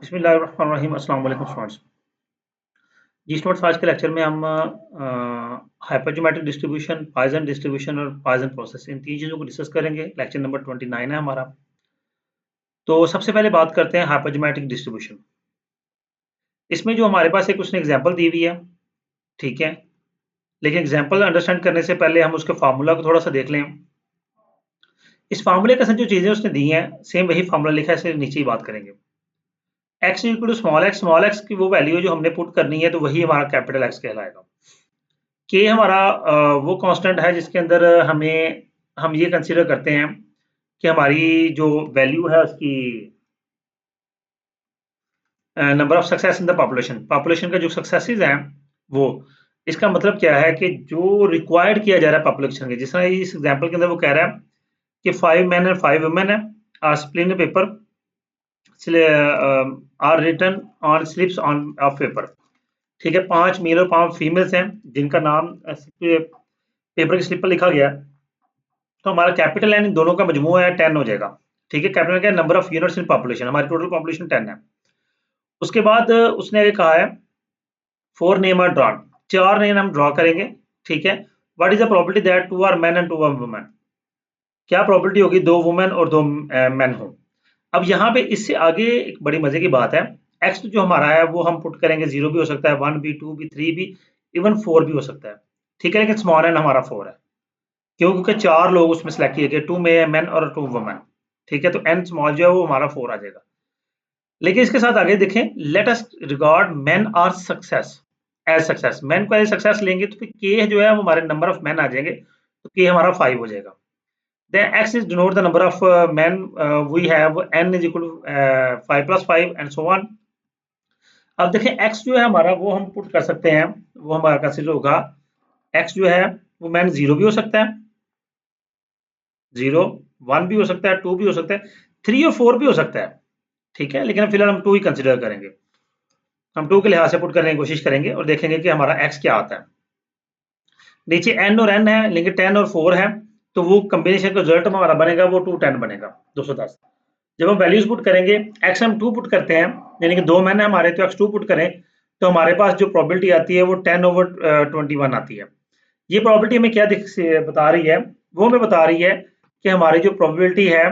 बिस्मिल्लाहिर्रहमानिर्रहीम। अस्सलाम वालेकुम स्टूडेंट्स। जी स्टूडेंट्स, आज के लेक्चर में हम हाइपरजोमेट्रिक डिस्ट्रीब्यूशन, पॉइसन डिस्ट्रीब्यूशन और पॉइसन प्रोसेस, इन तीन चीज़ों को डिस्कस करेंगे। लेक्चर नंबर 29 है हमारा। तो सबसे पहले बात करते हैं हाइपरजोमेट्रिक डिस्ट्रीब्यूशन। इसमें जो हमारे पास एक उसने एग्जांपल दी हुई है, ठीक है, लेकिन एग्जांपल अंडरस्टैंड करने से पहले हम उसके फार्मूला को थोड़ा सा देख लें। इस फार्मूले के साथ जो चीज़ें उसने दी हैं, सेम वही फार्मूला लिखा है, इससे नीचे ही बात करेंगे। x equal to small x की वो वैल्यू जो हमने पुट करनी है, तो वही हमारा कैपिटल एक्स कहलाएगा। के हमारा वो कांस्टेंट है जिसके अंदर हम ये कंसीडर करते हैं कि हमारी जो वैल्यू है उसकी number of success in the population का जो सक्सेसेस हैं वो, इसका मतलब क्या है कि जो रिक्वायर्ड किया जा रहा है पॉपुलेशन के, जिस तरह इस एग्जांपल के अंदर वो कह रहा है कि 5 men and 5 women है, are split in paper, are written on slips on of paper. ठीक है, 5 मेल और 5 फीमेल्स हैं जिनका नाम पेपर की स्लिप पर लिखा गया है। तो हमारा कैपिटल एन इन दोनों का मजमू है 10 हो जाएगा। ठीक है, कैपिटल क्या है, number of units in population, हमारी टोटल पॉपुलेशन 10 है। उसके बाद उसने आगे कहा है 4 नेम आर ड्रॉन, 4 नेम हम ड्रॉ करेंगे। ठीक है, what is the probability that 2 are men and 2 are women, क्या प्रोबेबिलिटी होगी 2 वुमेन और 2 मैन हो। अब यहाँ पे इससे आगे एक बड़ी मजे की बात है, एक्स जो हमारा है वो हम पुट करेंगे, 0 भी हो सकता है, 1 भी, 2 भी, 3 भी, इवन 4 भी हो सकता है। ठीक है, लेकिन स्मॉल एन हमारा 4 है, क्यों? क्योंकि 4 लोग उसमें सेलेक्ट किए गए, 2 मेन और 2 वुमेन। ठीक है, तो एन स्मॉल जो है वो हमारा 4 आ जाएगा। लेकिन इसके साथ आगे देखें, let us regard men are success as success, men को एज सक्सेस लेंगे तो फिर के जो है वो हमारे नंबर ऑफ मेन आ जाएंगे, तो के हमारा 5 हो जाएगा। Then x is denote the number of men we have, n is equal to 5 plus 5 and so on. अब देखें x जो है हमारा वो हम पुट कर सकते हैं, वो हमारा कंसीडर होगा, x जो है वो मैन 0 भी हो सकता है, 0, 1 भी हो सकता है, 2 भी हो सकता है, 3 और 4 भी हो सकता है। ठीक है, लेकिन फिलहाल हम 2 ही कंसीडर करेंगे। हम 2 के लिहाज से पुट करने की कोशिश करेंगे और देखेंगे कि हमारा x क्या आता है। नीचे n और n है, लेकिन 10 और 4 है, तो वो कॉम्बिनेशन का रिजल्ट हमारा बनेगा वो 210 बनेगा, 210। जब हम वैल्यूज पुट करेंगे, x हम 2 पुट करते हैं, यानी कि 2 मैन है हमारे, तो x 2 पुट करें तो हमारे पास जो प्रोबेबिलिटी आती है वो 10/21 आती है। ये प्रोबेबिलिटी हमें क्या बता रही है, वो हमें बता रही है कि हमारी जो प्रोबेबिलिटी है,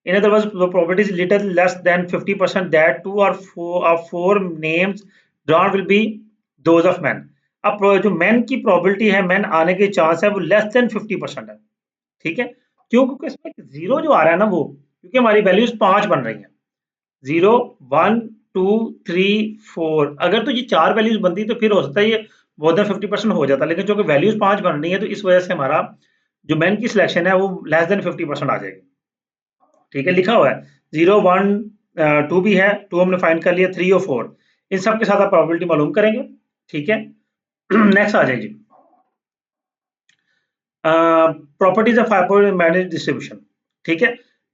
in other words the probability is little less than 50% that 2 और 4 names drawn will be those of man. अब जो मैन की प्रोबेबिलिटी है, मैन आने के चांस है वो लेस देन 50% है। ठीक है, क्यों? क्योंकि इसमें 0 जो आ रहा है ना, वो क्योंकि हमारी वैल्यूज 5 बन रही हैं, 0, 1, 2, 3, 4। अगर तो ये 4 वैल्यूज बनती तो फिर हो सकता है ये मोर देन 50% हो जाता, लेकिन चूंकि वैल्यूज 5 बन रही है तो इस वजह से हमारा जो मैन की सिलेक्शन है वो लेस देन 50% आ जाएगी। ठीक है, लिखा हुआ है 0, 1, 2 भी है, 2 हमने फाइंड कर लिया, 3 और 4, इन सब के साथ आप प्रोबेबिलिटी मालूम करेंगे। ठीक है, नेक्स्ट आ जाइए, प्रॉपर्टीज ऑफ हाइपरजोमेट्रिक डिस्ट्रीब्यूशन। ठीक है,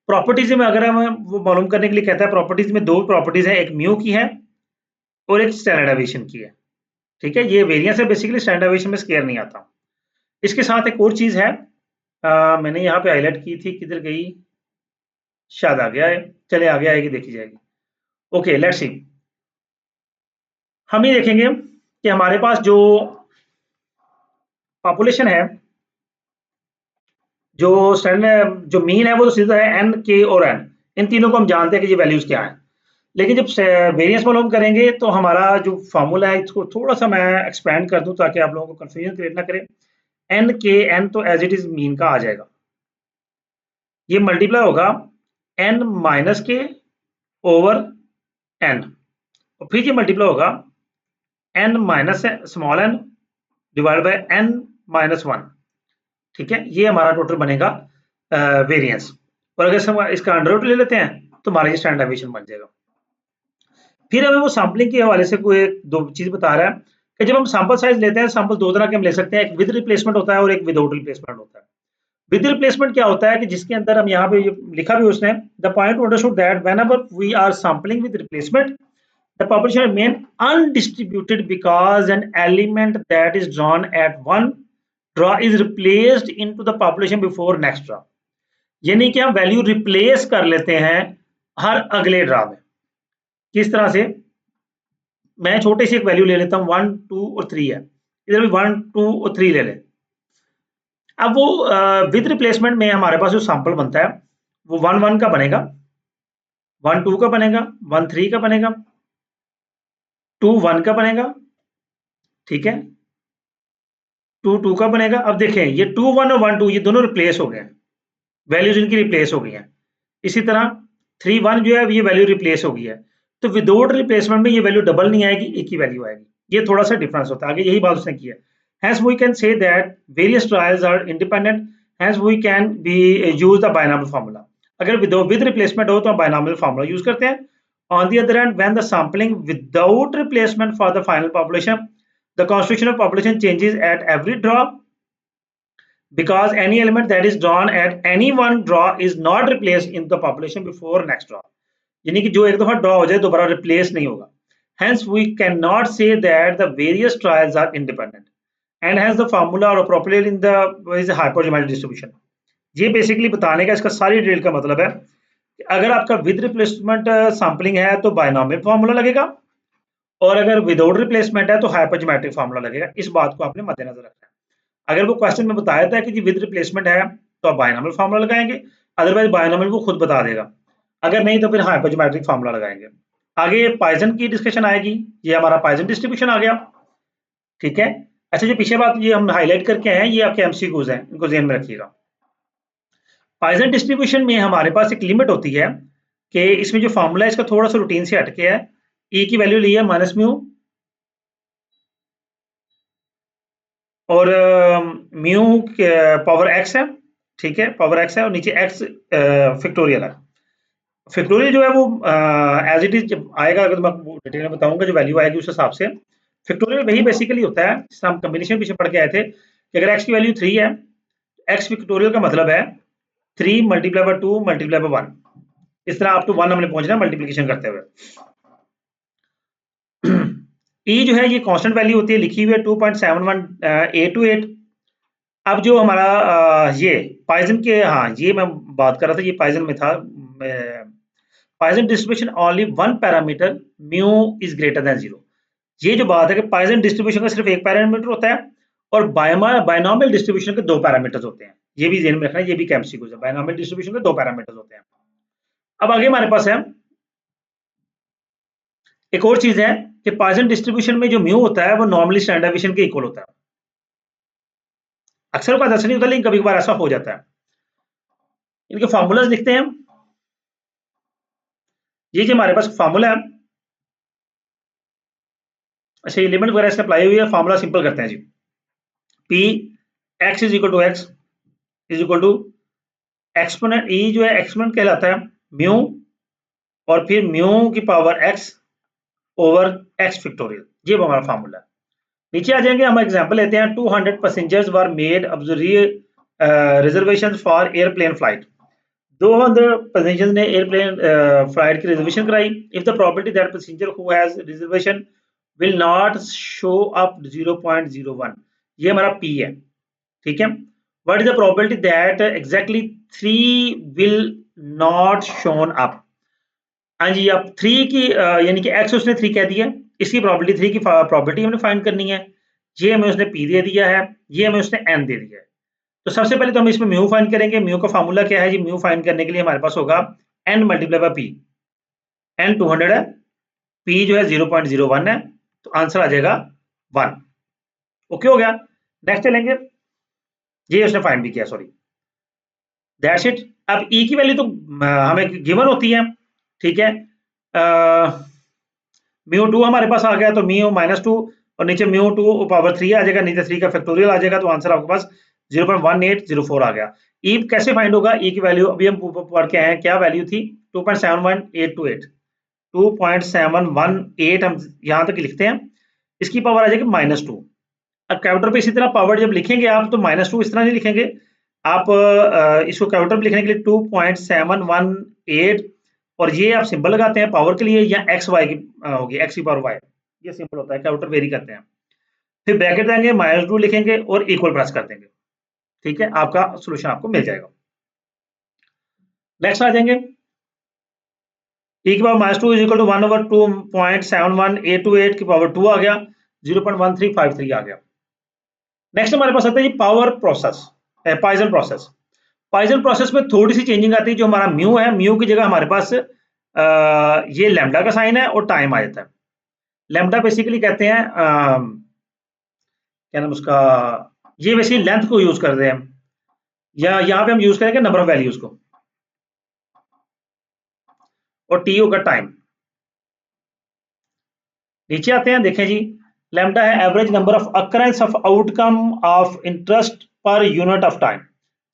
प्रॉपर्टीज में अगर हम वो मालूम करने के लिए कहता है, प्रॉपर्टीज में 2 प्रॉपर्टीज है, एक म्यू की है और एक स्टैंडर्ड डेविएशन की है। ठीक है, ये वेरिएंस है बेसिकली, स्टैंडर्ड डेविएशन में स्केयर नहीं आता। इसके साथ एक और चीज है, मैंने यहाँ पे हाईलाइट की थी, किधर गई, शायद आ गया है, चले आगे आएगी, देखी जाएगी। Okay, let's see. हम ये देखेंगे कि हमारे पास जो पॉपुलेशन है, जो स्टैंडर्ड जो मीन है वो तो सीधा है n, k और n, इन तीनों को हम जानते हैं कि ये वैल्यूज क्या है। लेकिन जब वेरिएंस मालूम करेंगे तो हमारा जो फार्मूला है, इसको थोड़ा सा मैं एक्सपेंड कर दूं ताकि आप लोगों को कंफ्यूजन क्रिएट ना करे। n k n तो एज इट इज मीन का आ जाएगा, ये मल्टीप्लाई होगा n माइनस के ओवर n, और फिर ये मल्टीप्लाई होगा n minus small n divide by n minus 1। ठीक है, ये हमारा टोटल बनेगा वेरिएंस। और अगर हम इसका अंडर रूट ले लेते हैं तो हमारा ये स्टैंडर्ड डेविएशन बन जाएगा। फिर हमें वो सैम्पलिंग के हवाले से कोई एक दो चीज बता रहा है कि जब हम सैंपल साइज लेते हैं, सैंपल 2 तरह के हम ले सकते हैं, एक विद रिप्लेसमेंट होता है और एक विदाउट रिप्लेसमेंट होता है। विद रिप्लेसमेंट क्या होता है कि जिसके अंदर हम यहाँ पे लिखा भी उसने, the point to understood that whenever we are sampling with replacement the population remain undistributed because an element that is drawn at one draw is replaced into the population before next draw। यानी कि हम value replace कर लेते हैं हर अगले draw में। किस तरह से, मैं छोटे से एक वैल्यू ले लेता हूँ 1 2 और 3 है, इधर भी 1 2 और 3 ले लें। अब वो विद रिप्लेसमेंट में हमारे पास जो सैंपल बनता है वो 1 1 का बनेगा, 1 2 का बनेगा, 1 3 का बनेगा, 2 1 का बनेगा, ठीक है, 2 2 का बनेगा। अब देखें ये 2 1 और 1 2 ये दोनों रिप्लेस हो गए हैं, वैल्यूज इनकी रिप्लेस हो गई हैं। इसी तरह 3 1 जो है ये वैल्यू रिप्लेस हो गई है। तो विदाउट रिप्लेसमेंट में ये वैल्यू डबल नहीं आएगी, एक ही वैल्यू आएगी। ये थोड़ा सा डिफरेंस होता है, आगे यही बात उसने की है। Hence we can say that various trials are independent. Hence we can be use the binomial formula. अगर with replacement हो तो हम binomial formula use करते हैं। On the other hand, when the sampling without replacement for the final population, the concentration of population changes at every draw, because any element that is drawn at any one draw is not replaced in the population before next draw. यानी कि जो एक दफा draw हो जाए दोबारा replace नहीं होगा। Hence we cannot say that the various trials are independent and hence the formula or appropriate in the is hypergeometric distribution. ये बेसिकली बताने का इसका सारी डिटेल का मतलब है कि अगर आपका विद रिप्लेसमेंट सैम्पलिंग है तो बायनॉमियल फार्मूला लगेगा, और अगर विदाउट रिप्लेसमेंट है तो हाइपरजेमेट्रिक फार्मूला लगेगा। इस बात को आपने मद्देनजर रखना है। अगर वो क्वेश्चन में बताया था कि जी विद रिप्लेसमेंट है तो आप बायनॉमियल फार्मूला लगाएंगे, अदरवाइज बायनॉमियल वो खुद बता देगा, अगर नहीं तो फिर हाइपरजेमेट्रिक फार्मूला लगाएंगे। आगे पॉइसन की डिस्कशन आएगी, ये हमारा पॉइसन डिस्ट्रीब्यूशन आ गया, ठीक है। अच्छा जो पीछे बात ये हम हाईलाइट करके आए हैं ये आपके एमसीक्यूज हैं, इनको ध्यान में रखिएगा। पॉइसन डिस्ट्रीब्यूशन में हमारे पास एक लिमिट होती है कि इसमें जो फार्मूला है इसका थोड़ा सा रूटीन से हटके है। ई की वैल्यू ली है -म्यू और म्यू पावर एक्स है, ठीक है, पावर एक्स है और नीचे एक्स फैक्टोरियल है। फैक्टोरियल जो है वो एज इट इज आएगा, अगर मैं आपको डिटेल में बताऊंगा जो वैल्यू आएगी उस हिसाब से। फैक्टोरियल वही बेसिकली होता है जिससे हम कॉम्बिनेशन पीछे पढ़ के आए थे कि अगर एक्स की वैल्यू 3 है, एक्स फैक्टोरियल का मतलब है 3 मल्टीप्लाई बाय 2 मल्टीप्लाई बाय 1, इस तरह अप टू 1 हमने पहुंचना मल्टीप्लिकेशन करते हुए। ई जो है ये कांस्टेंट वैल्यू होती है, लिखी हुई है 2.71 अब जो हमारा ये पॉइसन के, हाँ ये मैं बात कर रहा था, ये पॉइसन में था। Poisson distribution only one parameter mu is greater then 0। ये जो बात है कि पॉइसन डिस्ट्रीब्यूशन का सिर्फ एक पैरामीटर होता है और बायनॉमियल डिस्ट्रीब्यूशन के दो पैरामीटर्स होते हैं। ये भी ध्यान में रखना, ये भी एमसीक्यू है, बायनॉमियल डिस्ट्रीब्यूशन के दो पैरामीटर्स होते हैं। अब आगे हमारे पास है एक और चीज है कि पॉइसन डिस्ट्रीब्यूशन में जो म्यू होता है वो नॉर्मली स्टैंडर्ड डेविएशन के इक्वल होता है। अक्सर का ऐसा नहीं होता लेकिन कभी कभार ऐसा हो जाता है। इनके फॉर्मूलाज लिखते हैं। ये जो हमारे पास फॉर्मूला है, अच्छा ये लिमिट वगैरह इससे अप्लाई हुई है, फॉर्मूला सिंपल करते हैं जी। P X is equal to X is equal to exponent, E जो है एक्सपोनेंट कहलाता है म्यू और फिर म्यू की power x over x factorial, ये हमारा फार्मूला है। नीचे आ जाएंगे, हम एग्जांपल लेते हैं। 200 passengers were made observatory reservation for airplane flight. 200 passengers ने एयरप्लेन फ्लाइट की रिजर्वेशन कराई। If the probability that passenger who has reservation will not show up 0.01, ये हमारा पी है, ठीक है। What is the probability that exactly 3 will not shown up. हाँ जी, अब 3 की यानी कि एक्स उसने 3 कह दिया, इसकी प्रोबेबिलिटी 3 की प्रोबेबिलिटी हमने फाइंड करनी है। ये हमें उसने पी दे दिया है, ये हमें उसने एन दे दिया है। तो सबसे पहले तो हम इसमें म्यू फाइंड करेंगे। म्यू का फार्मूला क्या है जी? म्यू फाइंड करने के लिए हमारे पास होगा n multiply by p. N 200 है, पी जो है 0.01 है, तो आंसर आ जाएगा 1। ओके हो गया। नेक्स्ट चलेंगे, ये उसने फाइंड भी किया, सॉरी, दैट्स इट। अब ई की वैल्यू तो हमें गिवन होती है, ठीक है। म्यू 2 हमारे पास आ गया, तो म्यू -2 और नीचे म्यू 2 पावर 3 आ जाएगा, नीचे 3 का फैक्टोरियल आ जाएगा, तो आंसर आपके पास 0.1804 आ गया। ई कैसे फाइंड होगा? ई की वैल्यू अभी हम पढ़ के आए हैं, क्या वैल्यू थी? 2.71828, 2.718 हम यहाँ तक लिखते हैं, इसकी पावर आ जाएगी -2। अब कैलकुलेटर पे इसी तरह पावर जब लिखेंगे आप तो -2 इस तरह नहीं लिखेंगे आप, इसको कैलकुलेटर पे लिखने के लिए 2.718 और ये आप सिंबल लगाते हैं पावर के लिए, या एक्स वाई की होगी, एक्स की पावर वाई, ये सिंपल होता है, कैलकुलेटर वेरी करते हैं। फिर ब्रैकेट देंगे, -2 लिखेंगे और इक्वल प्रेस कर देंगे, ठीक है, आपका सोल्यूशन आपको मिल जाएगा। नेक्स्ट आ जाएंगे, e की पावर -2 इज इक्वल टू 1/2.71 की पावर 2 आ गया, 0.1353 आ गया। नेक्स्ट हमारे पास आता है जी power process, Poisson process. Poisson process में थोड़ी सी चेंजिंग आती है, जो हमारा म्यू है, म्यू की जगह हमारे पास ये लैम्डा का साइन है और टाइम आ जाता है। लैम्डा बेसिकली कहते हैं क्या नाम उसका, ये बेसिकली लेंथ को यूज करते हैं, या यहाँ पे हम यूज करेंगे नंबर ऑफ वैल्यूज को, और टी होगा टाइम। नीचे आते हैं, देखें जी, लैम्डा है average number of occurrence of outcome of interest per unit of time.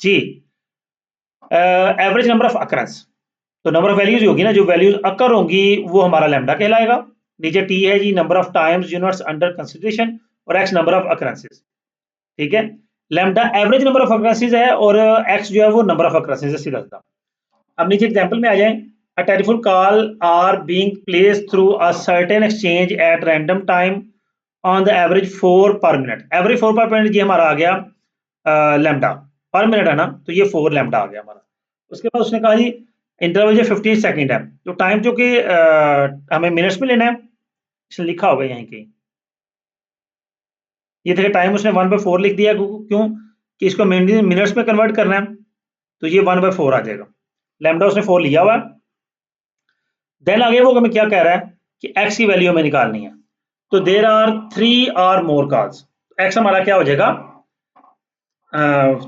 जी, एवरेज नंबर ऑफ अकरेंस, तो नंबर ऑफ वैल्यूज होगी ना, जो वैल्यूज अकर होंगी वो हमारा लैम्डा कहलाएगा। नीचे टी है जी number of times units under consideration, और एक्स नंबर ऑफ अकरेंसेस। ठीक है, lambda average number of occurrences है और एक्स जो है वो नंबर ऑफ अकरेंसेस है, सीधा सीधा। अब नीचे एग्जांपल में आ जाएं, a telephone call are being placed through a certain exchange at random time on the average 4 per minute। Average 4 पर मिनट ये हमारा आ गया लैम्डा, पर मिनट है ना, तो ये 4 लैम्डा आ गया हमारा। उसके बाद उसने कहा जी इंटरवल जो 15 सेकंड है, तो टाइम जो कि हमें मिनट्स में लेना है, इसने लिखा होगा यहीं कहीं, ये देखिए टाइम उसने 1/4 लिख दिया, क्यों कि इसको मिनट्स में कन्वर्ट करना है, तो ये 1/4 आ जाएगा। लैम्डा उसने 4 लिया हुआ। देन आगे वो हमें क्या कह रहा है कि x की वैल्यू हमें निकालनी है, तो देर आर 3 और मोर कॉल्स, x हमारा क्या हो जाएगा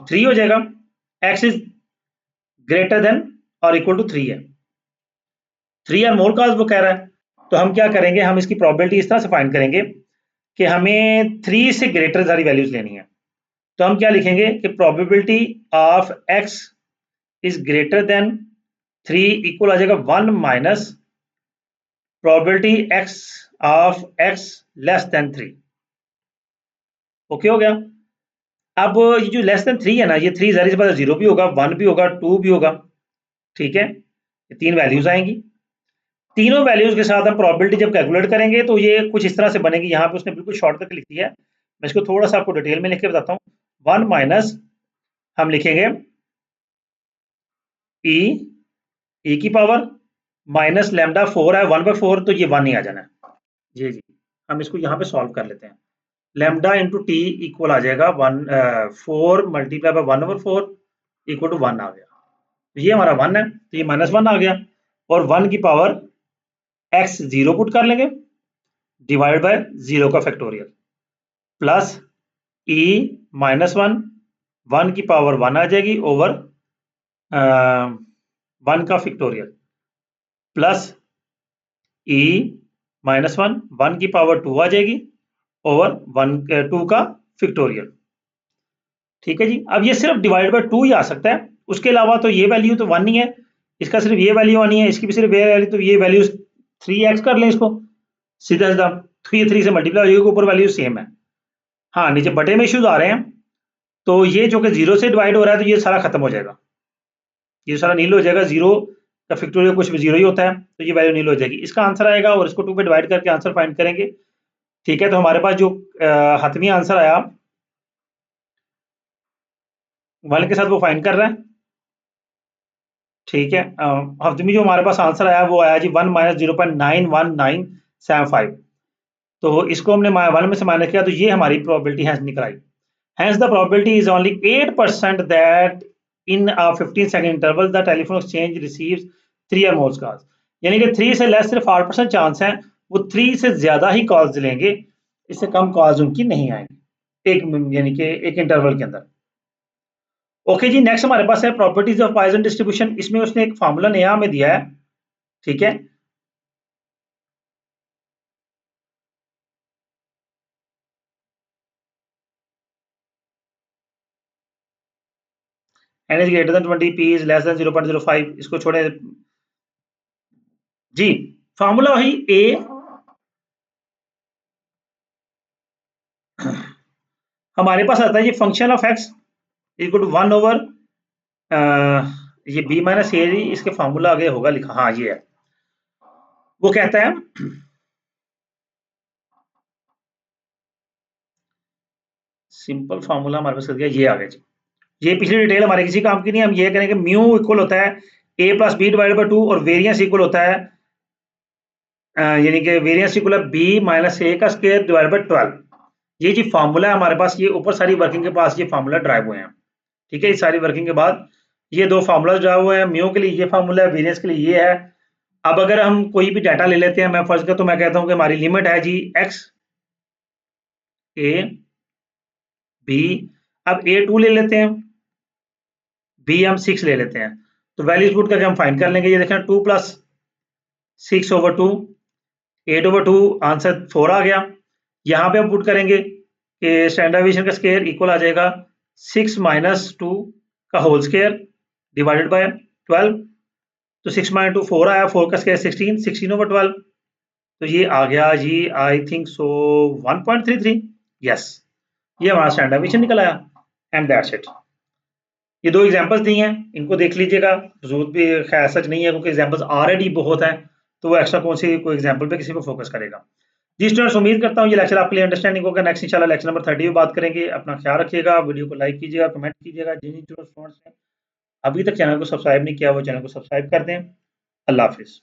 3 हो जाएगा, x इज ग्रेटर देन और इक्वल टू 3 है, 3 और मोर कॉल्स वो कह रहा है। तो हम क्या करेंगे, हम इसकी प्रोबेबिलिटी इस तरह से फाइंड करेंगे कि हमें 3 से ग्रेटर सारी वैल्यूज लेनी है। तो हम क्या लिखेंगे कि probability of x is greater than 3 equal आ जाएगा 1 minus probability x of x less than 3। Okay हो गया। अब ये जो लेस देन 3 है ना, ये 3 जाहिर सी बात है 0 भी होगा, 1 भी होगा, 2 भी होगा। ठीक है, ये 3 वैल्यूज आएंगी। तीनों वैल्यूज के साथ हम प्रोबेबिलिटी जब कैलकुलेट करेंगे तो ये कुछ इस तरह से बनेगी। यहाँ पे उसने बिल्कुल शॉर्टकट लिख दिया है, मैं इसको थोड़ा सा आपको डिटेल में लिख के बताता हूँ। 1 माइनस हम लिखेंगे ई की पावर माइनस लैम्डा 4 है 1/4, तो ये 1 ही आ जाना है। जी, हम इसको यहाँ पे सॉल्व कर लेते हैं। लैम्डा इंटू टी इक्वल आ जाएगा 4 मल्टीप्लाई बाय 1/4 इक्वल टू 1 आ गया। तो ये हमारा 1 है, तो ये -1 आ गया, और 1 की पावर x 0 पुट कर लेंगे, डिवाइड बाय 0 का फैक्टोरियल, प्लस e -1, 1 की पावर 1 आ जाएगी ओवर 1 का फैक्टोरियल, प्लस e -1, 1 की पावर 2 आ जाएगी ओवर 2 का फैक्टोरियल। ठीक है जी, अब ये सिर्फ डिवाइड बाय 2 ही आ सकता है, उसके अलावा तो ये वैल्यू तो 1 ही है, इसका सिर्फ ये वैल्यू आनी है, इसकी भी सिर्फ ये वैल्यू, तो ये वैल्यू 3x कर लें इसको सीधा सीधा, तो ये 3 से मल्टीप्लाई हो जाएगी, ऊपर वैल्यू सेम है। हाँ, नीचे बटे में इश्यूज आ रहे हैं, तो ये जो कि 0 से डिवाइड हो रहा है, तो ये सारा खत्म हो जाएगा, ये सारा नील हो जाएगा। 0 का फैक्टोरियल कुछ भी 0 ही होता है, तो ये वैल्यू नील हो जाएगी। इसका आंसर आएगा और इसको 2 पे डिवाइड करके आंसर फाइंड करेंगे। ठीक है, तो हमारे पास जो हतमी आंसर आया 1 के साथ वो फाइंड कर रहा है। ठीक है, हतमी जो हमारे पास आंसर आया वो आया जी 1 माइनस 0.91975। तो इसको हमने 1 में से माइनस किया, तो ये हमारी प्रोबेबिलिटी हैंस निकल आई। Hence the probability is only 8% that in a 15 second interval the telephone exchange receives 3 or more calls। यानी कि 3 से लेस सिर्फ 8% चांस है वो 3 से ज्यादा ही कॉल्स लेंगे, इससे कम कॉल्स उनकी नहीं आएंगी एक, यानी कि एक इंटरवल के अंदर। ओके जी, नेक्स्ट हमारे पास है प्रॉपर्टीज ऑफ पॉइजन डिस्ट्रीब्यूशन। इसमें उसने एक फार्मूला नया हमें दिया है। ठीक है, n is greater than 20, p is less than 0.05, इसको छोड़े जी। फार्मूला वही a हमारे पास आता है, ये function of x equal to 1 over ये b माइनस ए, इसके फार्मूला आगे होगा लिखा, हाँ ये है। वो कहता है सिंपल फार्मूला हमारे पास गया, ये आ गया जी। ये पिछली डिटेल हमारे किसी काम की नहीं, हम ये करेंगे म्यू इक्वल होता है a plus b divide by 2 और वेरियंस इक्वल होता है यानी कि वेरिएंस इक्वल है बी माइनस ए का स्क्वायर डिवाइड बाई 12। ये जी फार्मूला है हमारे पास, ये ऊपर सारी वर्किंग के पास ये फार्मूला ड्राइव हुए हैं। ठीक है, इस सारी वर्किंग के बाद ये दो फार्मूला ड्राइव हुए हैं। म्यू के लिए ये फार्मूला है, वेरिएंस के लिए ये है। अब अगर हम कोई भी डाटा ले लेते हैं, मैं फर्ज कर तो मैं कहता हूँ कि हमारी लिमिट है जी एक्स ए बी। अब A2 ले लेते हैं, बी हम 6 ले लेते हैं, तो वैल्यूज पुट करके हम फाइंड कर लेंगे। ये देखें 2 प्लस 6/2 8/2 आंसर 4 आ गया। यहाँ पे हम पुट करेंगे कि स्टैंडर्ड डेविएशन का स्क्वायर इक्वल आ जाएगा 6 माइनस 2 का होल स्क्वायर डिवाइडेड बाय 12। तो 6 माइनस 2 4 आया, 4 का स्क्वायर 16, 16/12। तो ये आ गया जी आई थिंक सो 1.33। यस, ये हमारा स्टैंडर्ड डेविएशन निकल आया। And that's it. ये दो एग्जांपल्स दी हैं, इनको देख लीजिएगा। जरूरत भी खैर सच नहीं है क्योंकि एग्जांपल्स ऑलरेडी बहुत हैं, तो वो एक्स्ट्रा कौन सी कोई एग्जांपल पे किसी पे फोकस करेगा। जी स्टूडेंट्स, उम्मीद करता हूँ ये लेक्चर आपके लिए अंडरस्टैंडिंग होगा। नेक्स्ट इंशाल्लाह लेक्चर नंबर 30 में बात करेंगे। अपना ख्याल रखिएगा, वीडियो को लाइक कीजिएगा, कमेंट कीजिएगा। जिन जिन स्टूडेंट्स ने अभी तक चैनल को सब्सक्राइब नहीं किया वो चैनल को सब्सक्राइब कर दें। अल्लाह हाफिज़।